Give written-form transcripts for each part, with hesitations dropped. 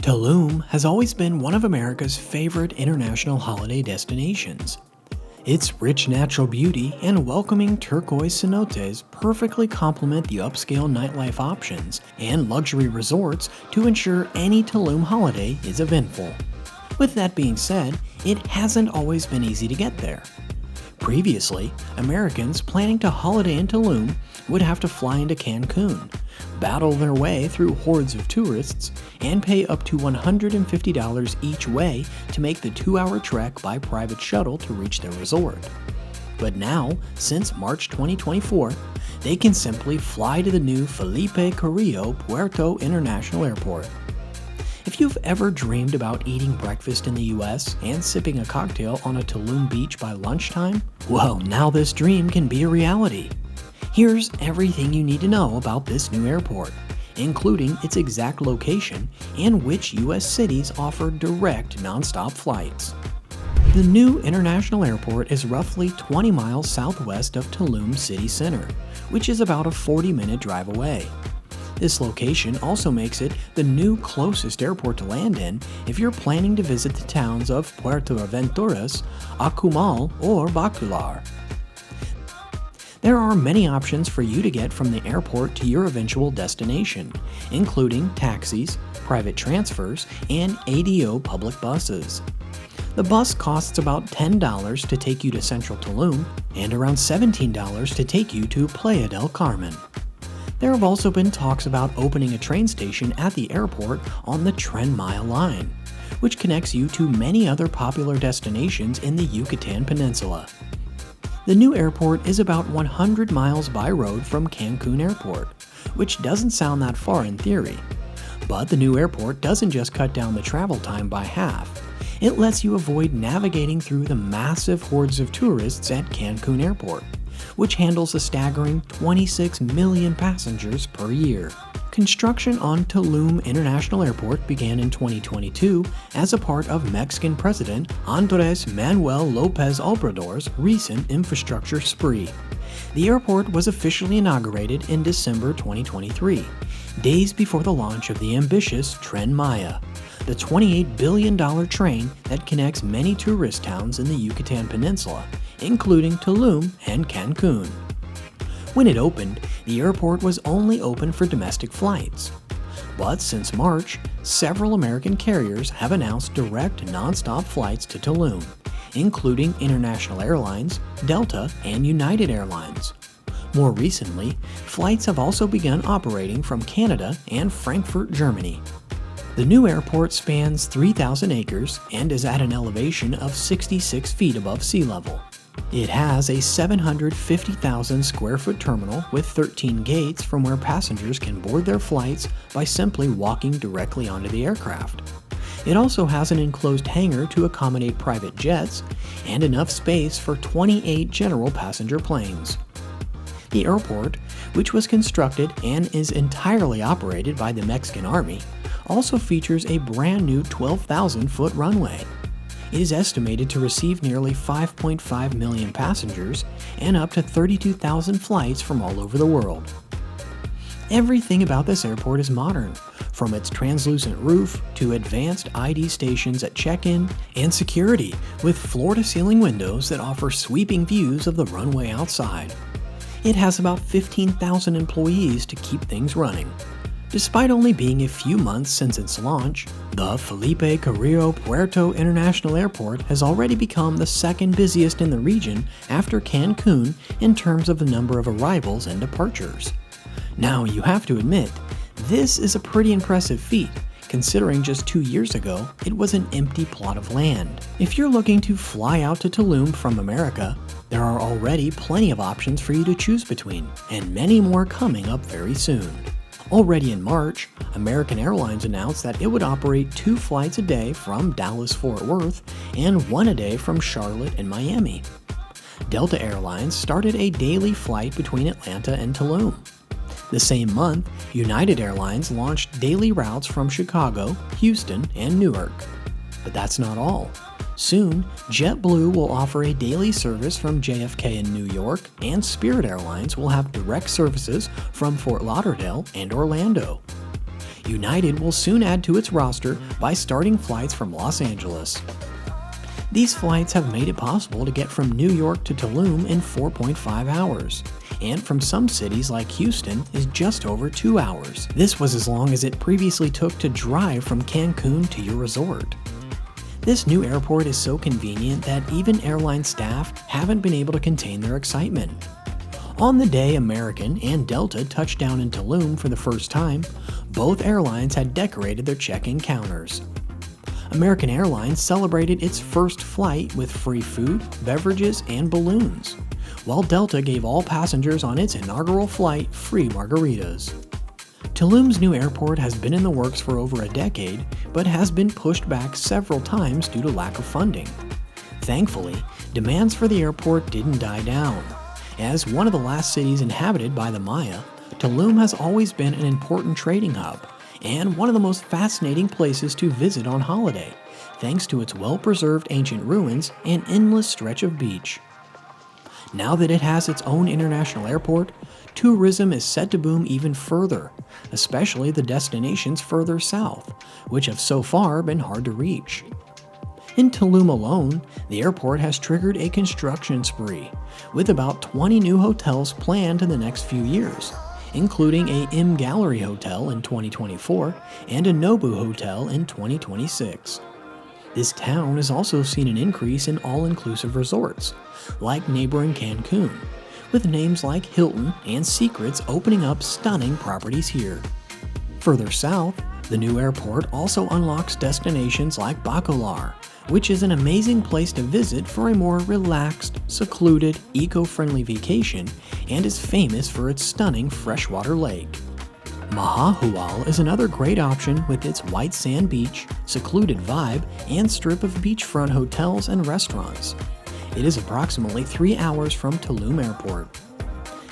Tulum has always been one of America's favorite international holiday destinations. Its rich natural beauty and welcoming turquoise cenotes perfectly complement the upscale nightlife options and luxury resorts to ensure any Tulum holiday is eventful. With that being said, it hasn't always been easy to get there. Previously, Americans planning to holiday in Tulum would have to fly into Cancun, battle their way through hordes of tourists, and pay up to $150 each way to make the 2-hour trek by private shuttle to reach their resort. But now, since March 2024, they can simply fly to the new Felipe Carrillo Puerto International Airport. If you've ever dreamed about eating breakfast in the US and sipping a cocktail on a Tulum beach by lunchtime, well, now this dream can be a reality. Here's everything you need to know about this new airport, including its exact location and which US cities offer direct nonstop flights. The new International Airport is roughly 20 miles southwest of Tulum City Center, which is about a 40-minute drive away. This location also makes it the new closest airport to land in if you're planning to visit the towns of Puerto Aventuras, Akumal, or Bacular. There are many options for you to get from the airport to your eventual destination, including taxis, private transfers, and ADO public buses. The bus costs about $10 to take you to Central Tulum and around $17 to take you to Playa del Carmen. There have also been talks about opening a train station at the airport on the Tren Maya line, which connects you to many other popular destinations in the Yucatan Peninsula. The new airport is about 100 miles by road from Cancun Airport, which doesn't sound that far in theory. But the new airport doesn't just cut down the travel time by half. It lets you avoid navigating through the massive hordes of tourists at Cancun Airport, which handles a staggering 26 million passengers per year. Construction on Tulum International Airport began in 2022 as a part of Mexican President Andrés Manuel López Obrador's recent infrastructure spree. The airport was officially inaugurated in December 2023, days before the launch of the ambitious Tren Maya, the $28 billion train that connects many tourist towns in the Yucatan Peninsula, including Tulum and Cancun. When it opened, the airport was only open for domestic flights. But since March, several American carriers have announced direct nonstop flights to Tulum, including International Airlines, Delta, and United Airlines. More recently, flights have also begun operating from Canada and Frankfurt, Germany. The new airport spans 3,000 acres and is at an elevation of 66 feet above sea level. It has a 750,000 square foot terminal with 13 gates from where passengers can board their flights by simply walking directly onto the aircraft. It also has an enclosed hangar to accommodate private jets and enough space for 28 general passenger planes. The airport, which was constructed and is entirely operated by the Mexican Army, also features a brand new 12,000-foot runway. It is estimated to receive nearly 5.5 million passengers and up to 32,000 flights from all over the world. Everything about this airport is modern, from its translucent roof to advanced ID stations at check-in and security with floor-to-ceiling windows that offer sweeping views of the runway outside. It has about 15,000 employees to keep things running. Despite only being a few months since its launch, the Felipe Carrillo Puerto International Airport has already become the second busiest in the region after Cancun in terms of the number of arrivals and departures. Now, you have to admit, this is a pretty impressive feat, considering just 2 years ago, it was an empty plot of land. If you're looking to fly out to Tulum from America, there are already plenty of options for you to choose between, and many more coming up very soon. Already in March, American Airlines announced that it would operate 2 flights a day from Dallas-Fort Worth and 1 a day from Charlotte and Miami. Delta Airlines started a daily flight between Atlanta and Tulum. The same month, United Airlines launched daily routes from Chicago, Houston, and Newark. But that's not all. Soon, JetBlue will offer a daily service from JFK in New York, and Spirit Airlines will have direct services from Fort Lauderdale and Orlando. United will soon add to its roster by starting flights from Los Angeles. These flights have made it possible to get from New York to Tulum in 4.5 hours, and from some cities like Houston is just over 2 hours. This was as long as it previously took to drive from Cancun to your resort. This new airport is so convenient that even airline staff haven't been able to contain their excitement. On the day American and Delta touched down in Tulum for the first time, both airlines had decorated their check-in counters. American Airlines celebrated its first flight with free food, beverages, and balloons, while Delta gave all passengers on its inaugural flight free margaritas. Tulum's new airport has been in the works for over a decade, but has been pushed back several times due to lack of funding. Thankfully, demands for the airport didn't die down. As one of the last cities inhabited by the Maya, Tulum has always been an important trading hub and one of the most fascinating places to visit on holiday, thanks to its well-preserved ancient ruins and endless stretch of beach. Now that it has its own international airport, tourism is set to boom even further, especially the destinations further south, which have so far been hard to reach. In Tulum alone, the airport has triggered a construction spree, with about 20 new hotels planned in the next few years, including a M Gallery Hotel in 2024 and a Nobu Hotel in 2026. This town has also seen an increase in all-inclusive resorts, like neighboring Cancun, with names like Hilton and Secrets opening up stunning properties here. Further south, the new airport also unlocks destinations like Bacalar, which is an amazing place to visit for a more relaxed, secluded, eco-friendly vacation and is famous for its stunning freshwater lake. Mahahual is another great option with its white sand beach, secluded vibe, and strip of beachfront hotels and restaurants. It is approximately 3 hours from Tulum Airport.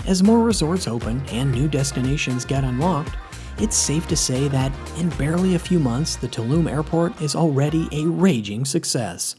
As more resorts open and new destinations get unlocked, it's safe to say that in barely a few months, the Tulum Airport is already a raging success.